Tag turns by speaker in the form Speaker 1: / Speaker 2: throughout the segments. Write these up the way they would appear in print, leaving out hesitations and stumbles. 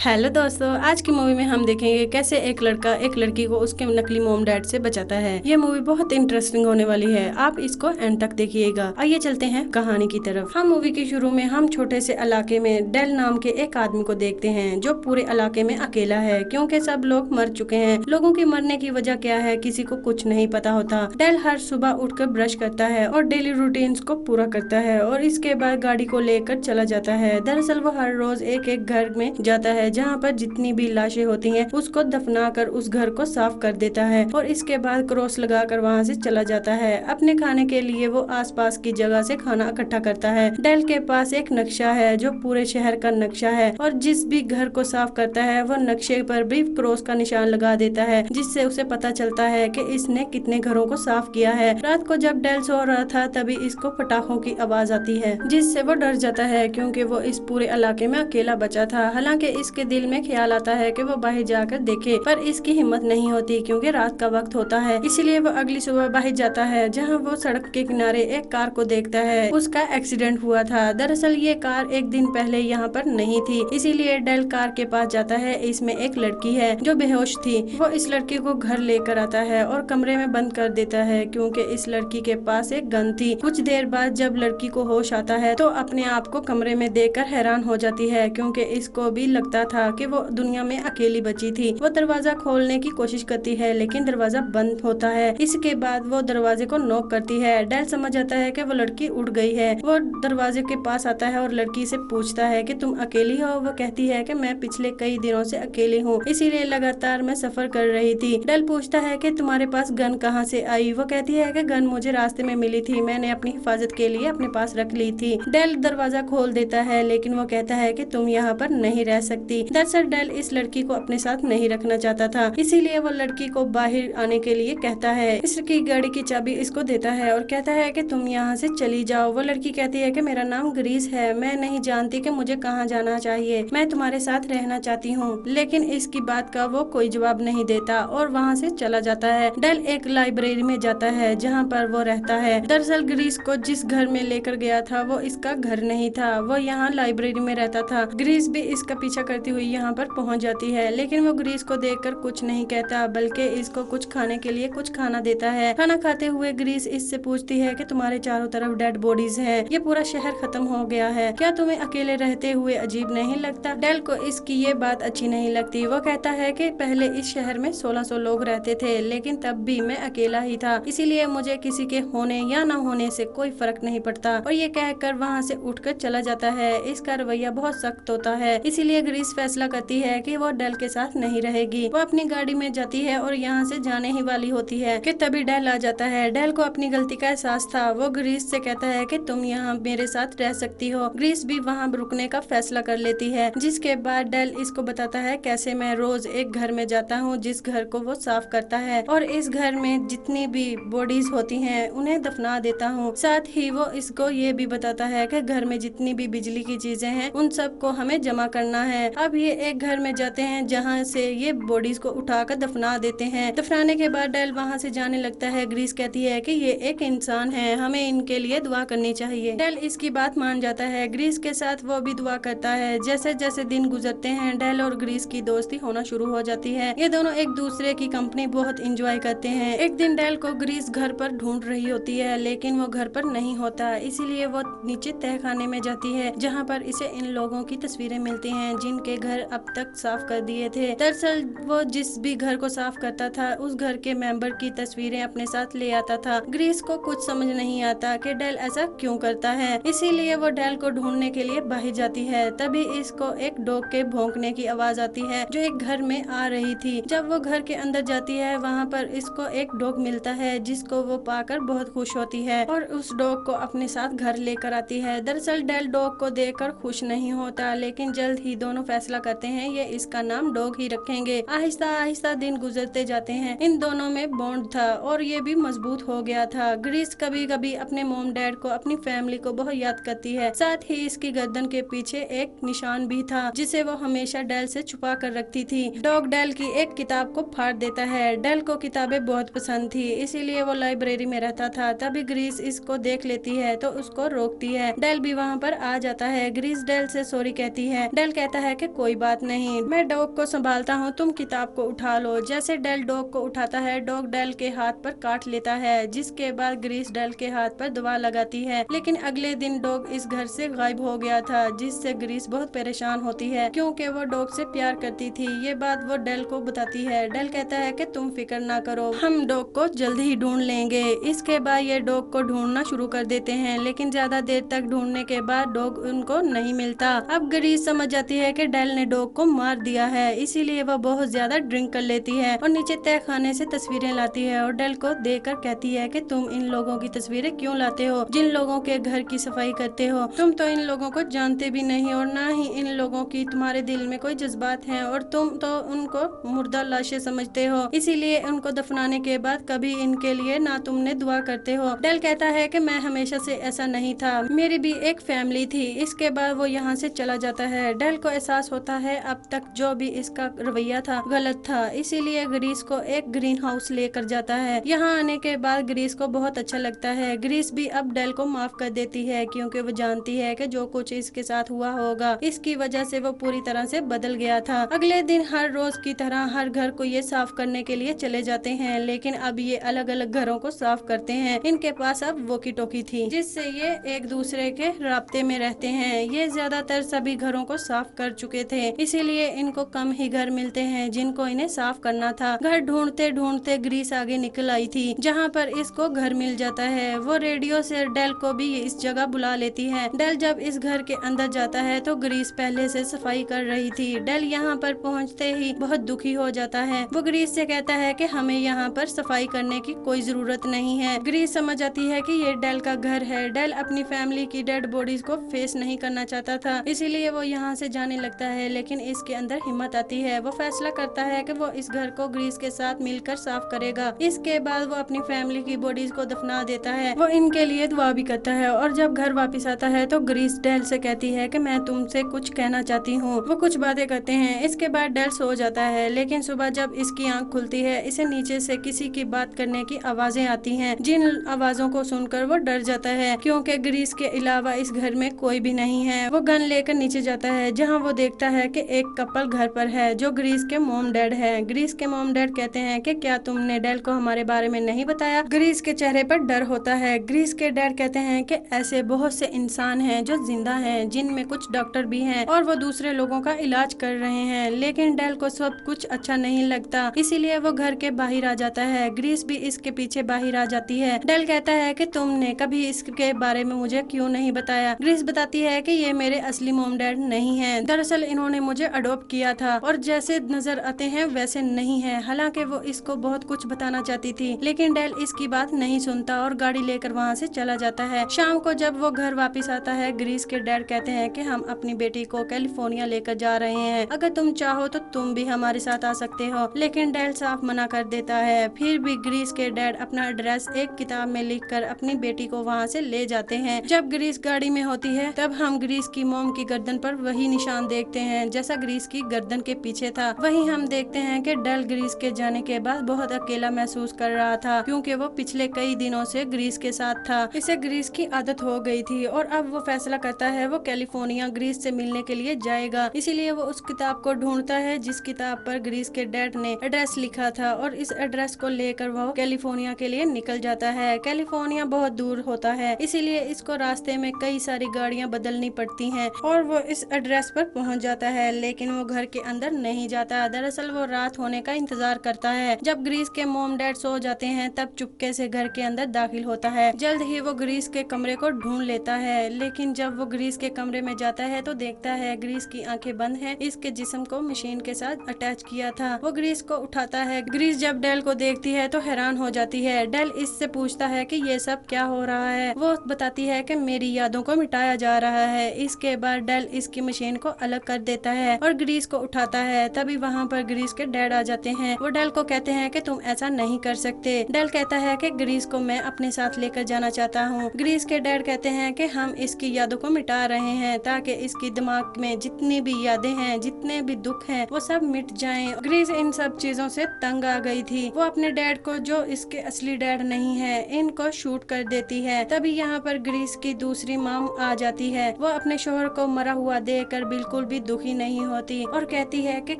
Speaker 1: Hello दोस्तों, आज की मूवी में हम देखेंगे कैसे एक लड़का एक लड़की को उसके नकली मॉम डैड से बचाता है। ये मूवी बहुत इंटरेस्टिंग होने वाली है, आप इसको एंड तक देखिएगा। आइए चलते हैं कहानी की तरफ। हम मूवी के शुरू में हम छोटे से इलाके में डेल नाम के एक आदमी को देखते हैं जो पूरे इलाके में अकेला है क्योंकि सब लोग मर चुके हैं। लोगों की मरने की वजह क्या है किसी को कुछ नहीं पता होता। डेल हर सुबह उठकर ब्रश करता है और डेली रूटीन्स को पूरा करता है और इसके बाद गाड़ी को लेकर चला जाता है। दरअसल वो हर रोज एक एक घर में जाता है जहाँ पर जितनी भी लाशें होती हैं उसको दफना कर उस घर को साफ कर देता है और इसके बाद क्रॉस लगाकर वहाँ से चला जाता है। अपने खाने के लिए वो आसपास की जगह से खाना इकट्ठा करता है। डेल के पास एक नक्शा है जो पूरे शहर का नक्शा है और जिस भी घर को साफ करता है वो नक्शे पर भी क्रॉस का निशान लगा देता है जिससे उसे पता चलता है कि इसने कितने घरों को साफ किया है। रात को जब डेल सो रहा था तभी इसको पटाखों की आवाज आती है जिससे वो डर जाता है क्योंकि वो इस पूरे इलाके में अकेला बचा था। हालांकि इसके दिल में ख्याल आता है कि वो बाहर जाकर देखे पर इसकी हिम्मत नहीं होती क्योंकि रात का वक्त होता है। इसीलिए वो अगली सुबह बाहर जाता है जहां वो सड़क के किनारे एक कार को देखता है। उसका एक्सीडेंट हुआ था। दरअसल ये कार एक दिन पहले यहाँ पर नहीं थी, इसीलिए डेल कार के पास जाता है। इसमें एक लड़की है जो बेहोश थी। वो इस लड़की को घर लेकर आता है और कमरे में बंद कर देता है क्योंकि इस लड़की के पास एक गन थी। कुछ देर बाद जब लड़की को होश आता है तो अपने आप को कमरे में देखकर हैरान हो जाती है क्योंकि इसको भी लगता था कि वो दुनिया में अकेली बची थी। वो दरवाजा खोलने की कोशिश करती है लेकिन दरवाजा बंद होता है। इसके बाद वो दरवाजे को नॉक करती है। डेल समझ आता है कि वो लड़की उड़ गई है। वो दरवाजे के पास आता है और लड़की से पूछता है कि तुम अकेली हो। वो कहती है कि मैं पिछले कई दिनों से अकेली हूँ, इसीलिए लगातार मैं सफर कर रही थी। डेल पूछता है कि तुम्हारे पास गन कहाँ से आई। वो कहती है कि गन मुझे रास्ते में मिली थी, मैंने अपनी हिफाजत के लिए अपने पास रख ली थी। डेल दरवाजा खोल देता है लेकिन वो कहता है कि तुम यहाँ पर नहीं रह सकती। दरअसल डेल इस लड़की को अपने साथ नहीं रखना चाहता था, इसीलिए वो लड़की को बाहर आने के लिए कहता है। इसकी गाड़ी की चाबी इसको देता है और कहता है कि तुम यहाँ से चली जाओ। वो लड़की कहती है कि मेरा नाम ग्रीस है, मैं नहीं जानती कि मुझे कहाँ जाना चाहिए, मैं तुम्हारे साथ रहना चाहती हूँ। लेकिन इसकी बात का वो कोई जवाब नहीं देता और वहाँ से चला जाता है। डेल एक लाइब्रेरी में जाता है जहाँ पर वो रहता है। दरअसल ग्रीस को जिस घर में लेकर गया था वो इसका घर नहीं था, वो यहाँ लाइब्रेरी में रहता था। ग्रीस भी इसका पीछा करती हुई यहाँ पर पहुँच जाती है लेकिन वो ग्रीस को देखकर कुछ नहीं कहता बल्कि इसको कुछ खाने के लिए कुछ खाना देता है। खाना खाते हुए ग्रीस इससे पूछती है कि तुम्हारे चारों तरफ डेड बॉडीज है, ये पूरा शहर खत्म हो गया है, क्या तुम्हें अकेले रहते हुए अजीब नहीं लगता। डेल को इसकी ये बात अच्छी नहीं लगती। वो कहता है कि पहले इस शहर में 1600 लोग रहते थे लेकिन तब भी मैं अकेला ही था, इसीलिए मुझे किसी के होने या न होने से कोई फर्क नहीं पड़ता। और ये कहकर वहाँ से उठकर चला जाता है। इसका रवैया बहुत सख्त होता है, इसीलिए ग्रीस फैसला करती है कि वो डेल के साथ नहीं रहेगी। वो अपनी गाड़ी में जाती है और यहाँ से जाने ही वाली होती है कि तभी डेल आ जाता है। डेल को अपनी गलती का एहसास था। वो ग्रीस से कहता है कि तुम यहाँ मेरे साथ रह सकती हो। ग्रीस भी वहाँ रुकने का फैसला कर लेती है जिसके बाद डेल इसको बताता है कैसे मैं रोज एक घर में जाता हूँ जिस घर को वो साफ करता है और इस घर में जितनी भी बॉडीज होती हैं उन्हें दफना देता हूँ। साथ ही वो इसको ये भी बताता है कि घर में जितनी भी बिजली की चीजें हैं उन सब को हमें जमा करना है। अब ये एक घर में जाते हैं जहाँ से ये बॉडीज को उठाकर दफना देते हैं। दफनाने के बाद डेल वहाँ से जाने लगता है। ग्रीस कहती है कि ये एक इंसान है, हमें इनके लिए दुआ करनी चाहिए। डेल इसकी बात मान जाता है। ग्रीस के साथ वो भी दुआ करता है। जैसे जैसे दिन गुजरते हैं डेल और ग्रीस की दोस्ती होना शुरू हो जाती है। ये दोनों एक दूसरे की कंपनी बहुत इंजॉय करते हैं। एक दिन डेल को ग्रीस घर पर ढूंढ रही होती है लेकिन वो घर पर नहीं होता, इसीलिए वो नीचे तहखाने में जाती है जहाँ पर इसे इन लोगों की तस्वीरें मिलती हैं जिनके घर अब तक साफ कर दिए थे। दरअसल वो जिस भी घर को साफ करता था उस घर के मेंबर की तस्वीरें अपने साथ ले आता था। ग्रीस को कुछ समझ नहीं आता कि डेल ऐसा क्यों करता है, इसीलिए वो डेल को ढूंढने के लिए बाहर जाती है। तभी इसको एक डॉग के भौंकने की आवाज आती है जो एक घर में आ रही थी। जब वो घर के अंदर जाती है वहाँ पर इसको एक डॉग मिलता है जिसको वो पाकर बहुत खुश होती है और उस डॉग को अपने साथ घर लेकर आती है। दरअसल डेल डॉग को देखकर खुश नहीं होता लेकिन जल्द ही दोनों फैसला करते हैं ये इसका नाम डॉग ही रखेंगे। आहिस्ता आहिस्ता दिन गुजरते जाते हैं। इन दोनों में बॉन्ड था और ये भी मजबूत हो गया था। ग्रीस कभी कभी अपने मॉम डैड को अपनी फैमिली को बहुत याद करती है। साथ ही इसकी गर्दन के पीछे एक निशान भी था जिसे वो हमेशा डेल से छुपा कर रखती थी। डॉग डेल की एक किताब को फाड़ देता है। डेल को किताबें बहुत पसंद थी इसीलिए वो लाइब्रेरी में रहता था। तभी ग्रीस इसको देख लेती है तो उसको रोकती है। डेल भी वहाँ पर आ जाता है। ग्रीस डेल से सॉरी कहती है। डेल कहता है कि कोई बात नहीं, मैं डॉग को संभालता हूँ, तुम किताब को उठा लो। जैसे डेल डॉग को उठाता है, डॉग डेल के हाथ पर काट लेता है, जिसके बाद ग्रीस डेल के हाथ पर दवा लगाती है। लेकिन अगले दिन डॉग इस घर से गायब हो गया था, जिससे ग्रीस बहुत परेशान होती है क्योंकि वो डॉग से प्यार करती थी। ये बात वो डेल को बताती है। डेल कहता है कि तुम फिक्र ना करो, हम डॉग को जल्द ही ढूंढ लेंगे। इसके बाद ये डॉग को ढूंढना शुरू कर देते हैं, लेकिन ज्यादा देर तक ढूंढने के बाद डॉग उनको नहीं मिलता। अब ग्रीस समझ जाती है कि डेल ने डॉग को मार दिया है, इसीलिए वह बहुत ज्यादा ड्रिंक कर लेती है और नीचे तय खाने से तस्वीरें लाती है और डेल को देकर कहती है कि तुम इन लोगों की तस्वीरें क्यों लाते हो, जिन लोगों के घर की सफाई करते हो। तुम तो इन लोगों को जानते भी नहीं और ना ही इन लोगों की तुम्हारे दिल में कोई जज्बात हैं और तुम तो उनको मुर्दा लाशें समझते हो, इसीलिए उनको दफनाने के बाद कभी इनके लिए ना तुमने दुआ करते हो। डेल कहता है कि मैं हमेशा से ऐसा नहीं था, मेरी भी एक फैमिली थी। इसके बाद वो यहाँ से चला जाता है। डेल को एहसास होता है अब तक जो भी इसका रवैया था गलत था, इसीलिए ग्रीस को एक ग्रीन हाउस लेकर जाता है। यहाँ आने के बाद ग्रीस को बहुत अच्छा लगता है। ग्रीस भी अब डेल को माफ कर देती है क्योंकि वो जानती है कि जो कुछ इसके साथ हुआ होगा इसकी वजह से वो पूरी तरह से बदल गया था। अगले दिन हर रोज की तरह हर घर को ये साफ करने के लिए चले जाते हैं, लेकिन अब ये अलग अलग घरों को साफ करते हैं। इनके पास अब वॉकी टॉकी थी, जिससे ये एक दूसरे के राब्ते में रहते हैं। ये ज्यादातर सभी घरों को साफ कर चुके थे, इसीलिए इनको कम ही घर मिलते हैं जिनको इन्हें साफ करना था। घर ढूंढते ढूंढते ग्रीस आगे निकल आई थी, जहाँ पर इसको घर मिल जाता है। वो रेडियो से डेल को भी इस जगह बुला लेती है। डेल जब इस घर के अंदर जाता है तो ग्रीस पहले से सफाई कर रही थी। डेल यहाँ पर पहुँचते ही बहुत दुखी हो जाता है। वो ग्रीस से कहता है कि हमें यहाँ पर सफाई करने की कोई जरूरत नहीं है। ग्रीस समझ जाती है कि ये डेल का घर है। डेल अपनी फैमिली की डेड बॉडीज को फेस नहीं करना चाहता था, इसीलिए वो यहाँ से जाने लगता है, लेकिन इसके अंदर हिम्मत आती है। वो फैसला करता है कि वो इस घर को ग्रीस के साथ मिलकर साफ करेगा। इसके बाद वो अपनी फैमिली की बॉडीज को दफना देता है। वो इनके लिए दुआ भी करता है और जब घर वापस आता है तो ग्रीस डेल से कहती है कि मैं तुमसे कुछ कहना चाहती हूँ। वो कुछ बातें करते हैं। इसके बाद डेल सो जाता है, लेकिन सुबह जब इसकी आंख खुलती है इसे नीचे से किसी की बात करने की आवाजें आती हैं, जिन आवाजों को सुनकर वो डर जाता है क्योंकि ग्रीस के अलावा इस घर में कोई भी नहीं है। वो गन लेकर नीचे जाता है, जहाँ वो देखता है कि एक कपल घर पर है जो ग्रीस के मॉम डैड है। ग्रीस के मॉम डैड कहते हैं कि क्या तुमने डेल को हमारे बारे में नहीं बताया? ग्रीस के चेहरे पर डर होता है। ग्रीस के डैड कहते हैं कि ऐसे बहुत से इंसान हैं जो जिंदा हैं, जिनमें कुछ डॉक्टर भी हैं और वो दूसरे लोगों का इलाज कर रहे हैं, लेकिन डेल को सब कुछ अच्छा नहीं लगता, इसीलिए वो घर के बाहर आ जाता है। ग्रीस भी इसके पीछे बाहर आ जाती है। डेल कहता है कि तुमने कभी इसके बारे में मुझे क्यों नहीं बताया? ग्रीस बताती है कि ये मेरे असली मॉम डैड नहीं हैं, दरअसल इन्होंने मुझे अडॉप्ट किया था और जैसे नजर आते हैं वैसे नहीं है। हालांकि वो इसको बहुत कुछ बताना चाहती थी, लेकिन डेल इसकी बात नहीं सुनता और गाड़ी लेकर वहाँ से चला जाता है। शाम को जब वो घर वापस आता है, ग्रीस के डैड कहते हैं कि हम अपनी बेटी को कैलिफोर्निया लेकर जा रहे हैं, अगर तुम चाहो तो तुम भी हमारे साथ आ सकते हो, लेकिन डेल साफ मना कर देता है। फिर भी ग्रीस के डैड अपना एड्रेस एक किताब में लिखकर अपनी बेटी को वहाँ से ले जाते हैं। जब ग्रीस गाड़ी में होती है तब हम ग्रीस की मॉम की गर्दन पर वही निशान देखते हैं जैसा ग्रीस की गर्दन के पीछे था। वहीं हम देखते हैं कि डेल ग्रीस के जाने के बाद बहुत अकेला महसूस कर रहा था क्योंकि वो पिछले कई दिनों से ग्रीस के साथ था। इसे ग्रीस की आदत हो गई थी और अब वो फैसला करता है वो कैलिफोर्निया ग्रीस से मिलने के लिए जाएगा। इसीलिए वो उस किताब को ढूंढता है जिस किताब पर ग्रीस के डैड ने एड्रेस लिखा था और इस एड्रेस को लेकर वो कैलिफोर्निया के लिए निकल जाता है। कैलिफोर्निया बहुत दूर होता है, इसीलिए इसको रास्ते में कई सारी गाड़ियां बदलनी पड़ती हैं और वो इस एड्रेस पर पहुंच जाता है, लेकिन वो घर के अंदर नहीं जाता। दरअसल वो रात होने का इंतजार करता है। जब ग्रीस के मॉम डैड सो जाते हैं तब चुपके से घर के अंदर दाखिल होता है। जल्द ही वो ग्रीस के कमरे को ढूंढ लेता है, लेकिन जब वो ग्रीस के कमरे में जाता है तो देखता है ग्रीस की आंखें बंद है। इसके जिस्म को मशीन के साथ अटैच किया था। वो ग्रीस को उठाता है। ग्रीस जब डेल को देखती है तो हैरान हो जाती है। डेल इससे पूछता है कि ये सब क्या हो रहा है। वो बताती है कि मेरी यादों को मिटाया जा रहा है। इसके बाद डेल इसकी मशीन को अलग कर देता है और ग्रीस को उठाता है। तभी वहाँ पर ग्रीस के डैड आ जाते हैं। वो डेल को कहते हैं कि तुम ऐसा नहीं कर सकते। डेल कहता है कि ग्रीस को मैं अपने साथ लेकर जाना चाहता हूँ। ग्रीस के डैड कहते हैं कि हम इसकी यादों को मिटा रहे हैं ताकि इसकी दिमाग में जितनी भी यादें हैं, जितने भी दुख हैं, वो सब मिट जाएं। ग्रीस इन सब चीजों से तंग आ गई थी। वो अपने डैड को, जो इसके असली डैड नहीं है, इनको शूट कर देती है। तभी यहाँ पर ग्रीस की दूसरी मॉम आ जाती है। वो अपने शोहर को मरा हुआ देखकर बिल्कुल भी दुखी नहीं होती और कहती है कि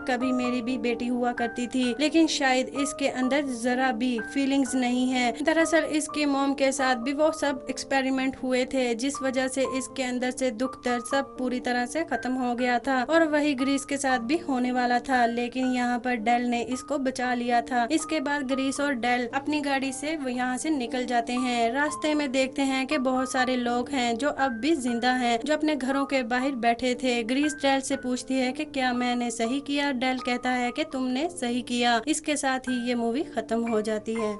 Speaker 1: कभी मेरी भी बेटी हुआ करती थी, लेकिन शायद इसके अंदर जरा भी फीलिंग्स नहीं है। दरअसल इसकी मॉम के साथ भी वो सब एक्सपेरिमेंट हुए थे, जिस वजह से इसके अंदर से दुख दर्द सब पूरी तरह से खत्म हो गया था और वही ग्रीस के साथ भी होने वाला था, लेकिन यहाँ पर डेल ने इसको बचा लिया था। इसके बाद ग्रीस और डेल अपनी गाड़ी से यहाँ से निकल जाते हैं। रास्ते में देखते हैं कि बहुत सारे लोग हैं जो अब भी जिंदा हैं, जो अपने घरों के बाहर बैठे थे। ग्रीस डेल से पूछती है कि क्या मैंने सही किया। डेल कहता है कि तुमने सही किया। इसके साथ ही ये मूवी खत्म हो जाती है।